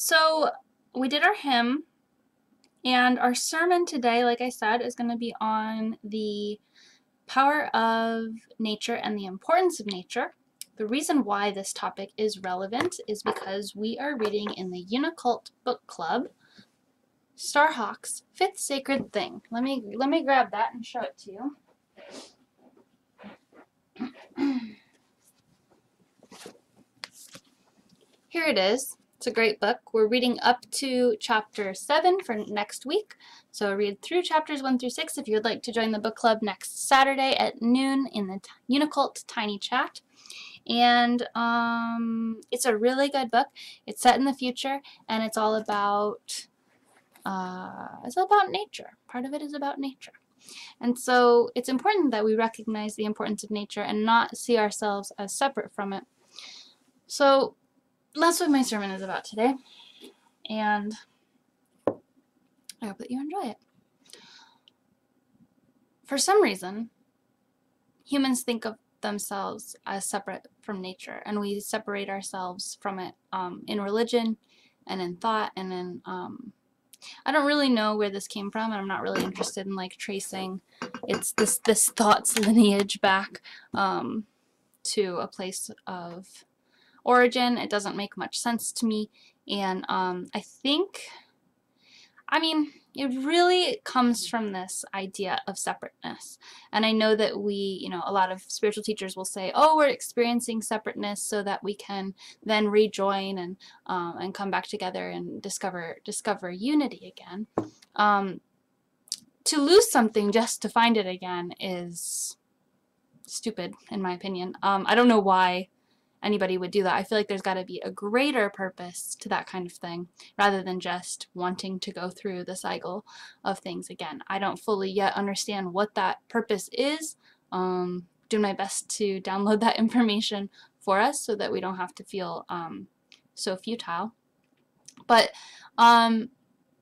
So we did our hymn, and our sermon today, like I said, is going to be on the power of nature and the importance of nature. The reason why this topic is relevant is because we are reading in the UNICULT book club, Starhawk's Fifth Sacred Thing. Let me grab that and show it to you. Here it is. It's a great book. We're reading up to chapter 7 for next week. So read through chapters 1 through 6 if you'd like to join the book club next Saturday at noon in the Unicult Tiny Chat. And it's a really good book. It's set in the future, and it's all about nature. Part of it is about nature. And so it's important that we recognize the importance of nature and not see ourselves as separate from it. So that's what my sermon is about today, and I hope that you enjoy it. For some reason, humans think of themselves as separate from nature, and we separate ourselves from it in religion and in thought and in I don't really know where this came from, and I'm not really interested in like tracing this thought's lineage back to a place of origin. It doesn't make much sense to me, and it really comes from this idea of separateness. And I know that a lot of spiritual teachers will say, oh, we're experiencing separateness so that we can then rejoin and come back together and discover unity again. To lose something just to find it again is stupid, in my opinion. I don't know why anybody would do that. I feel like there's got to be a greater purpose to that kind of thing rather than just wanting to go through the cycle of things again. I don't fully yet understand what that purpose is. Do my best to download that information for us so that we don't have to feel so futile. But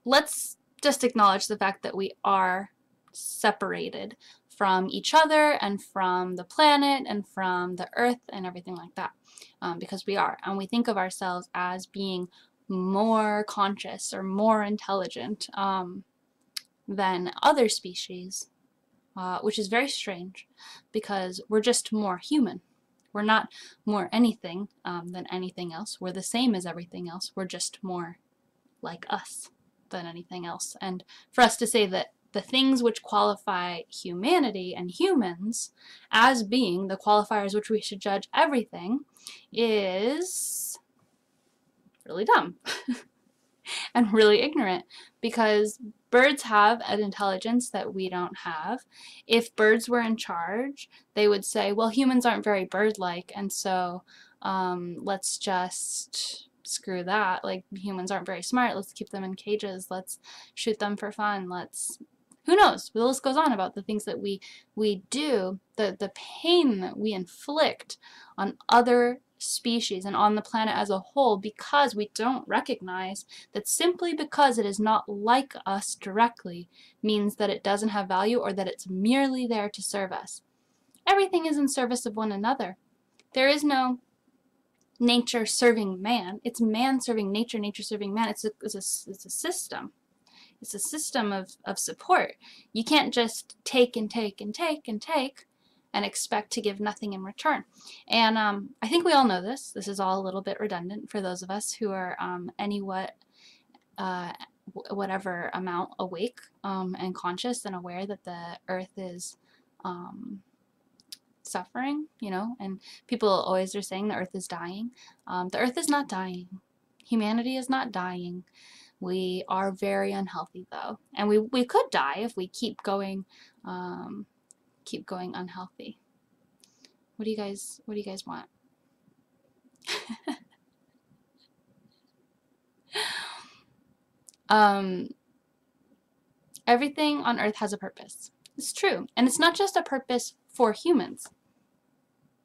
let's just acknowledge the fact that we are separated from each other and from the planet and from the earth and everything like that, because we are, and we think of ourselves as being more conscious or more intelligent than other species, which is very strange because we're just more human. We're not more anything than anything else. We're the same as everything else. We're just more like us than anything else. And for us to say that the things which qualify humanity and humans as being the qualifiers which we should judge everything is really dumb and really ignorant, because birds have an intelligence that we don't have. If birds were in charge, they would say, well, humans aren't very bird-like, and so let's just screw that. Like, humans aren't very smart. Let's keep them in cages. Let's shoot them for fun. Who knows? The list goes on about the things that we do, the pain that we inflict on other species and on the planet as a whole, because we don't recognize that simply because it is not like us directly means that it doesn't have value or that it's merely there to serve us. Everything is in service of one another. There is no nature serving man. It's man serving nature, nature serving man. It's a system. It's a system of support. You can't just take and take and take and take and expect to give nothing in return. And I think we all know this. This is all a little bit redundant for those of us who are whatever amount awake and conscious and aware that the earth is suffering, and people always are saying the earth is dying. The earth is not dying. Humanity is not dying. We are very unhealthy, though, and we could die if we keep going unhealthy. What do you guys want? Everything on Earth has a purpose. It's true, and it's not just a purpose for humans.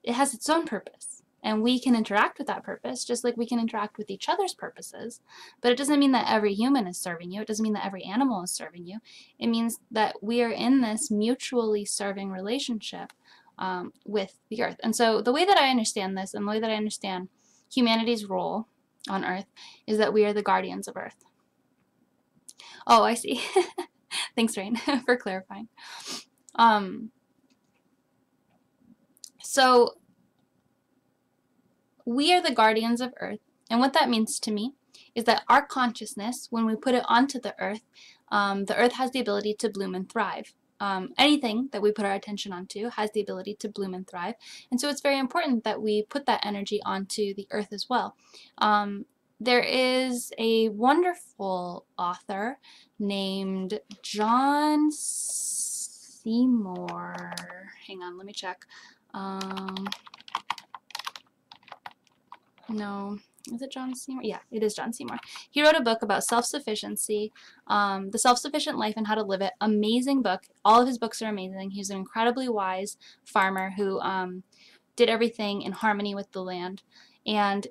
It has its own purpose. And we can interact with that purpose just like we can interact with each other's purposes. But it doesn't mean that every human is serving you. It doesn't mean that every animal is serving you. It means that we are in this mutually serving relationship with the earth. And so the way that I understand this, and the way that I understand humanity's role on Earth is that we are the guardians of Earth. Oh, I see. Thanks, Rain, for clarifying. So we are the guardians of Earth, and what that means to me is that our consciousness, when we put it onto the Earth has the ability to bloom and thrive. Anything that we put our attention onto has the ability to bloom and thrive, and so it's very important that we put that energy onto the Earth as well. There is a wonderful author named John Seymour. Hang on, let me check. No, is it John Seymour? Yeah, it is John Seymour. He wrote a book about self-sufficiency, the self-sufficient life and how to live it. Amazing book. All of his books are amazing. He's an incredibly wise farmer who did everything in harmony with the land. And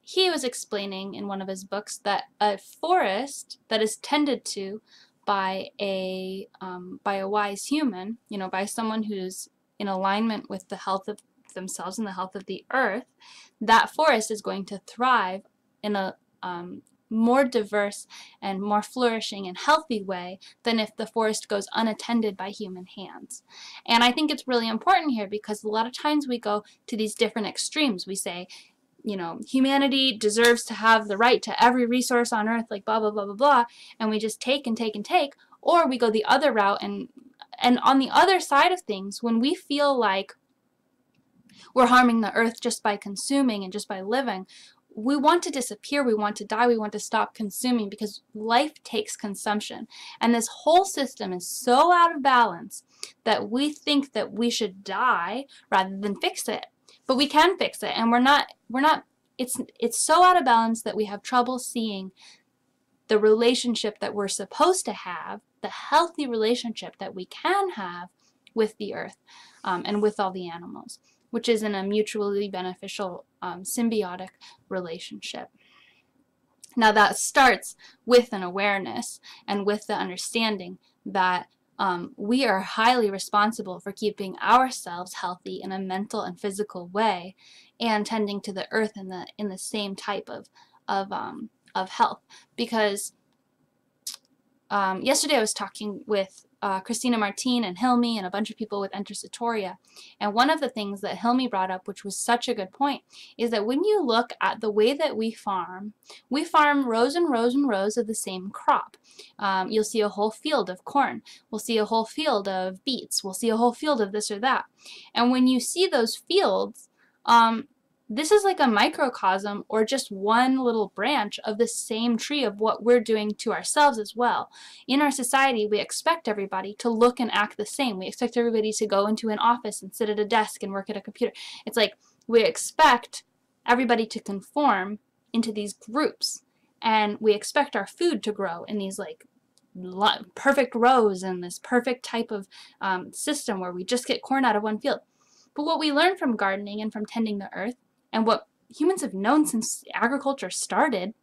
he was explaining in one of his books that a forest that is tended to by a wise human, by someone who's in alignment with the health of themselves and the health of the earth, that forest is going to thrive in a more diverse and more flourishing and healthy way than if the forest goes unattended by human hands. And I think it's really important here because a lot of times we go to these different extremes. We say, humanity deserves to have the right to every resource on earth, like blah, blah, blah, blah, blah, and we just take and take and take, or we go the other route and on the other side of things, when we feel like we're harming the earth just by consuming and just by living, we want to disappear, we want to die, we want to stop consuming because life takes consumption. And this whole system is so out of balance that we think that we should die rather than fix it. But we can fix it, and it's so out of balance that we have trouble seeing the relationship that we're supposed to have, the healthy relationship that we can have with the earth and with all the animals, which is in a mutually beneficial symbiotic relationship. Now that starts with an awareness and with the understanding that we are highly responsible for keeping ourselves healthy in a mental and physical way and tending to the earth in the same type of health. Because yesterday I was talking with Christina Martin and Hilmy and a bunch of people with Enter Satoria, and one of the things that Hilmy brought up, which was such a good point, is that when you look at the way that we farm rows and rows and rows of the same crop. You'll see a whole field of corn, we'll see a whole field of beets, we'll see a whole field of this or that, and when you see those fields, this is like a microcosm or just one little branch of the same tree of what we're doing to ourselves as well. In our society, we expect everybody to look and act the same. We expect everybody to go into an office and sit at a desk and work at a computer. It's like we expect everybody to conform into these groups, and we expect our food to grow in these like perfect rows and this perfect type of system where we just get corn out of one field. But what we learn from gardening and from tending the earth, and what humans have known since agriculture started,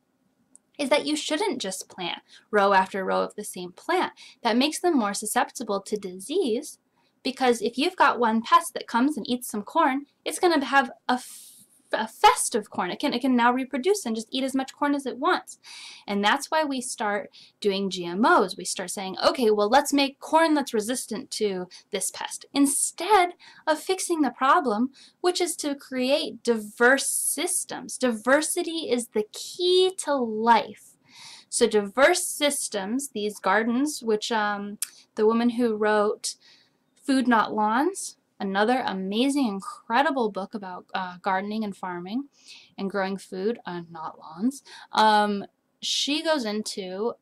is that you shouldn't just plant row after row of the same plant. That makes them more susceptible to disease, because if you've got one pest that comes and eats some corn, it's going to have a fest of corn. It can now reproduce and just eat as much corn as it wants. And that's why we start doing GMOs. We start saying, okay, well, let's make corn that's resistant to this pest, instead of fixing the problem, which is to create diverse systems. Diversity is the key to life. So diverse systems, these gardens, which the woman who wrote Food Not Lawns, another amazing, incredible book about gardening and farming and growing food, not lawns. She goes into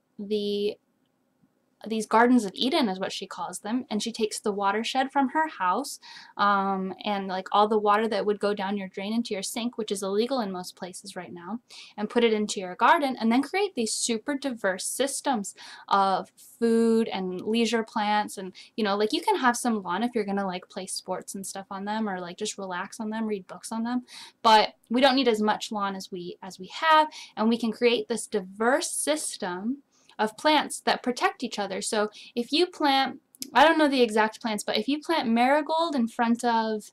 these gardens of Eden is what she calls them, and she takes the watershed from her house and like all the water that would go down your drain into your sink, which is illegal in most places right now, and put it into your garden, and then create these super diverse systems of food and leisure plants. And like you can have some lawn if you're gonna like play sports and stuff on them, or like just relax on them, read books on them, but we don't need as much lawn as we have, and we can create this diverse system of plants that protect each other. So if you plant, I don't know the exact plants, but if you plant marigold in front of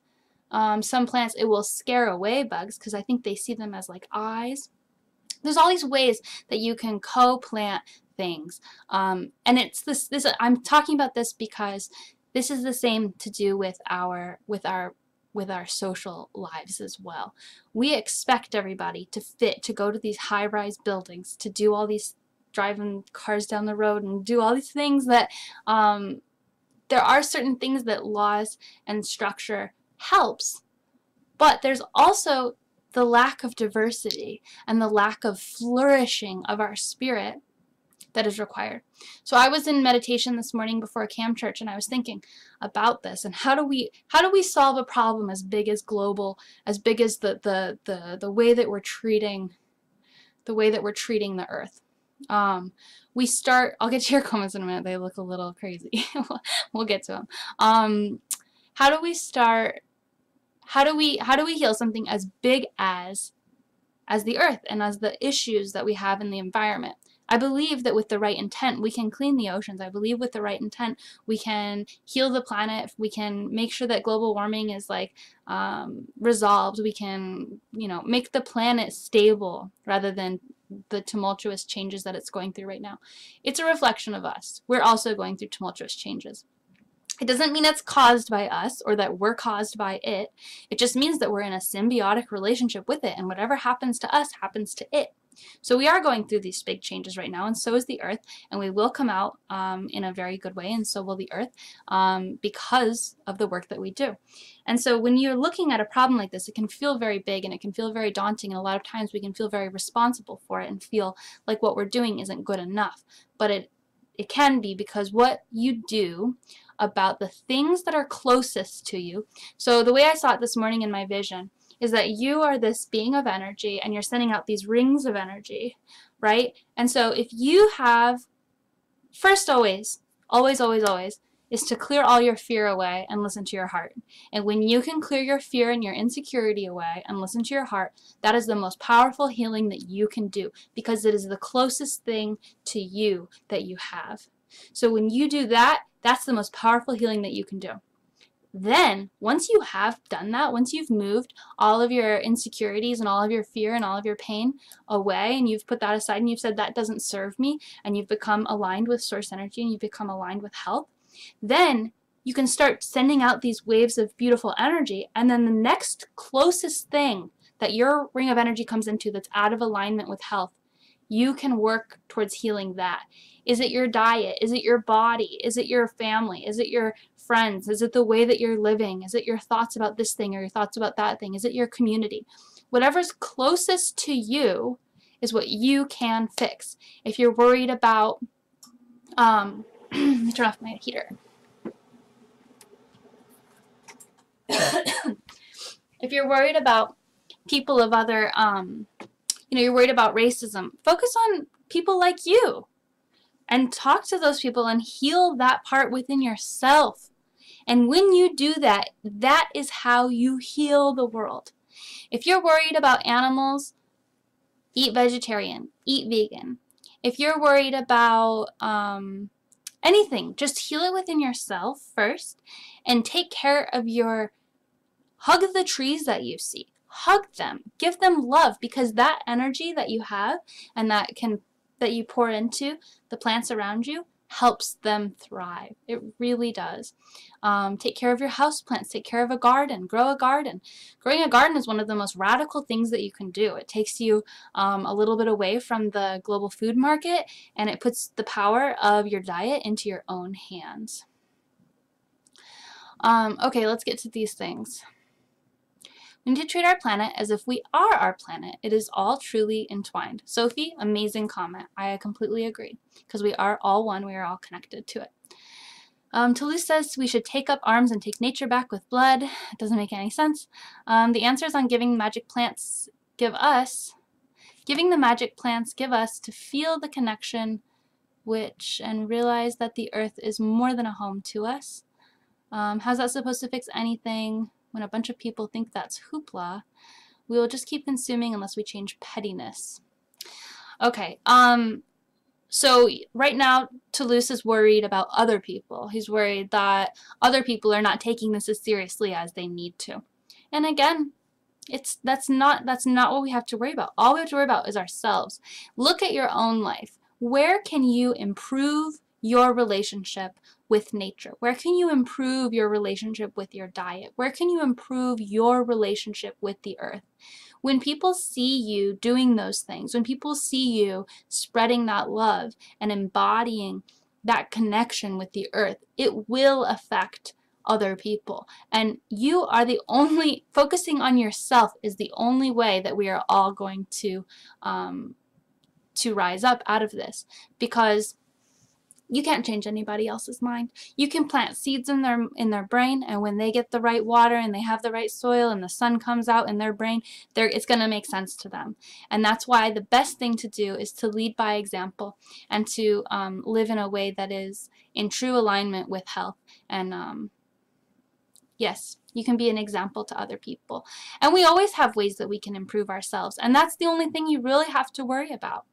Some plants, it will scare away bugs because I think they see them as like eyes. There's all these ways that you can co-plant things. And it's this I'm talking about this because this is the same to do with our social lives as well. We expect everybody to go to these high-rise buildings, to do all these driving cars down the road and do all these things that there are certain things that laws and structure helps, but there's also the lack of diversity and the lack of flourishing of our spirit that is required. So I was in meditation this morning before a camp church, and I was thinking about this and how do we solve a problem as big as global, as big as the way that we're treating the earth. We start, I'll get to your comments in a minute, they look a little crazy. We'll get to them. How do we heal something as big as the earth and as the issues that we have in the environment? I believe that with the right intent, we can clean the oceans. I believe with the right intent, we can heal the planet. We can make sure that global warming is like resolved. We can, make the planet stable rather than the tumultuous changes that it's going through right now. It's a reflection of us. We're also going through tumultuous changes. It doesn't mean it's caused by us or that we're caused by it. It just means that we're in a symbiotic relationship with it, and whatever happens to us happens to it. So we are going through these big changes right now, and so is the earth, and we will come out in a very good way, and so will the earth because of the work that we do. And so when you're looking at a problem like this, it can feel very big and it can feel very daunting, and a lot of times we can feel very responsible for it and feel like what we're doing isn't good enough. But it can be, because what you do about the things that are closest to you. So the way I saw it this morning in my vision is that you are this being of energy and you're sending out these rings of energy, right? And so if you have, first always, is to clear all your fear away and listen to your heart. And when you can clear your fear and your insecurity away and listen to your heart, that is the most powerful healing that you can do, because it is the closest thing to you that you have. So when you do that, that's the most powerful healing that you can do. Then, once you have done that, once you've moved all of your insecurities and all of your fear and all of your pain away, and you've put that aside and you've said that doesn't serve me, and you've become aligned with source energy and you've become aligned with health, then you can start sending out these waves of beautiful energy, and then the next closest thing that your ring of energy comes into that's out of alignment with health, you can work towards healing that. Is it your diet? Is it your body? Is it your family? Is it your friends? Is it the way that you're living? Is it your thoughts about this thing or your thoughts about that thing? Is it your community? Whatever's closest to you is what you can fix. If you're worried about, let me turn off my heater. If you're worried about people of other, you're worried about racism, focus on people like you. And talk to those people and heal that part within yourself. And when you do that, that is how you heal the world. If you're worried about animals, eat vegetarian, eat vegan. If you're worried about anything, just heal it within yourself first and take care of hug the trees that you see. Hug them. Give them love, because that energy that you have and that you pour into the plants around you helps them thrive. It really does. Take care of your house plants. Take care of a garden. Grow a garden. Growing a garden is one of the most radical things that you can do. It takes you a little bit away from the global food market, and it puts the power of your diet into your own hands. Okay, let's get to these things. We need to treat our planet as if we are our planet. It is all truly entwined. Sophie, amazing comment. I completely agree, because we are all one. We are all connected to it. Toulouse says we should take up arms and take nature back with blood. It doesn't make any sense. The answers on giving the magic plants give us to feel the connection and realize that the earth is more than a home to us. How's that supposed to fix anything? When a bunch of people think that's hoopla, we will just keep consuming unless we change pettiness. Okay, so right now Toulouse is worried about other people. He's worried that other people are not taking this as seriously as they need to. And again, that's not what we have to worry about. All we have to worry about is ourselves. Look at your own life. Where can you improve your relationship with nature? Where can you improve your relationship with your diet? Where can you improve your relationship with the earth? When people see you doing those things, when people see you spreading that love and embodying that connection with the earth, it will affect other people. And you are the only, focusing on yourself is the only way that we are all going to rise up out of this, because you can't change anybody else's mind. You can plant seeds in their brain, and when they get the right water and they have the right soil and the sun comes out in their brain, it's going to make sense to them. And that's why the best thing to do is to lead by example and to live in a way that is in true alignment with health. And yes, you can be an example to other people. And we always have ways that we can improve ourselves, and that's the only thing you really have to worry about.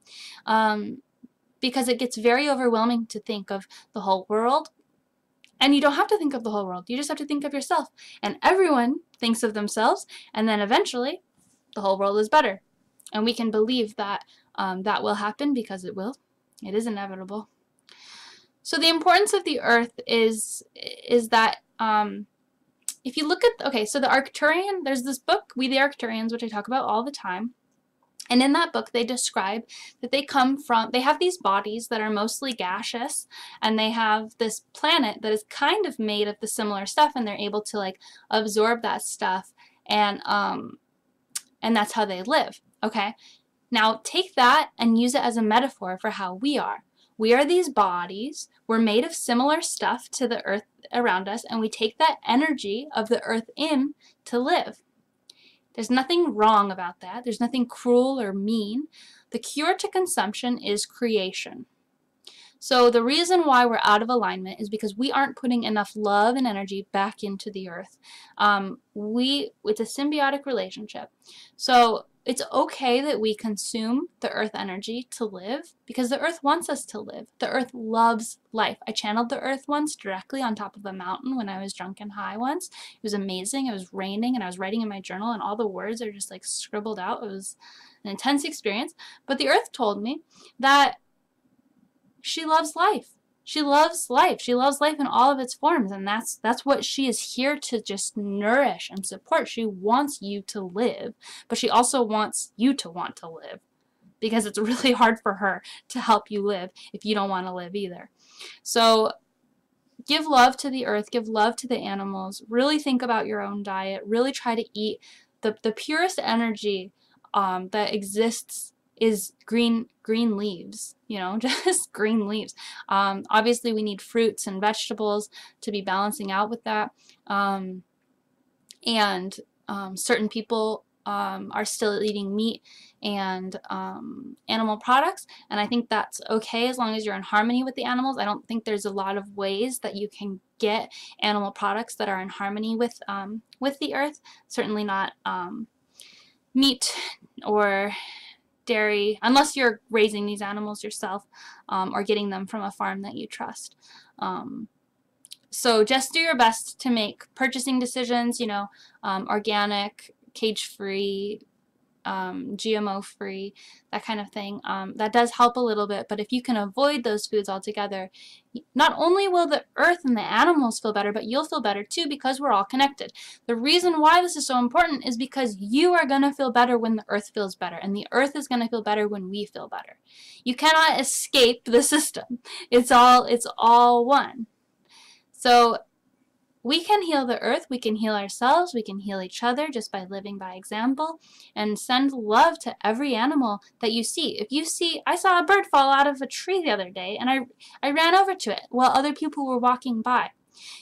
Because it gets very overwhelming to think of the whole world. And you don't have to think of the whole world. You just have to think of yourself. And everyone thinks of themselves, and then eventually the whole world is better. And we can believe that that will happen, because it will. It is inevitable. So the importance of the earth is that if you look at, okay, so the Arcturian, there's this book, We the Arcturians, which I talk about all the time. And in that book, they describe that they have these bodies that are mostly gaseous, and they have this planet that is kind of made of the similar stuff, and they're able to like absorb that stuff, and that's how they live. Okay, now take that and use it as a metaphor for how we are. We are these bodies. We're made of similar stuff to the earth around us, and we take that energy of the earth in to live. There's nothing wrong about that. There's nothing cruel or mean. The cure to consumption is creation. So the reason why we're out of alignment is because we aren't putting enough love and energy back into the earth. It's a symbiotic relationship. So it's okay that we consume the earth energy to live, because the earth wants us to live. The earth loves life. I channeled the earth once directly on top of a mountain when I was drunk and high once. It was amazing. It was raining, and I was writing in my journal, and all the words are just like scribbled out. It was an intense experience. But the earth told me that she loves life. She loves life. She loves life in all of its forms, and that's what she is here to just nourish and support. She wants you to live, but she also wants you to want to live, because it's really hard for her to help you live if you don't want to live either. So give love to the earth, give love to the animals, really think about your own diet, really try to eat the purest energy that exists is green leaves, you know, just green leaves. Obviously we need fruits and vegetables to be balancing out with that. Certain people are still eating meat and animal products, and I think that's okay as long as you're in harmony with the animals. I don't think there's a lot of ways that you can get animal products that are in harmony with the earth. Certainly not meat or dairy, unless you're raising these animals yourself or getting them from a farm that you trust. So just do your best to make purchasing decisions, you know, organic, cage-free, GMO-free, that kind of thing. That does help a little bit, but if you can avoid those foods altogether, not only will the earth and the animals feel better, but you'll feel better too, because we're all connected. The reason why this is so important is because you are going to feel better when the earth feels better, and the earth is going to feel better when we feel better. You cannot escape the system. It's all one. So we can heal the earth, we can heal ourselves, we can heal each other just by living by example, and send love to every animal that you see. If you see, I saw a bird fall out of a tree the other day, and I ran over to it while other people were walking by.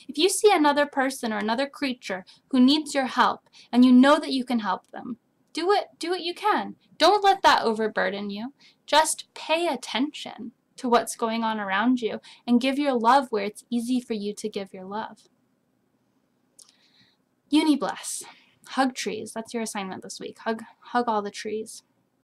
If you see another person or another creature who needs your help, and you know that you can help them, do what you can. Don't let that overburden you. Just pay attention to what's going on around you, and give your love where it's easy for you to give your love. Uni bless. Hug trees. That's your assignment this week. Hug all the trees.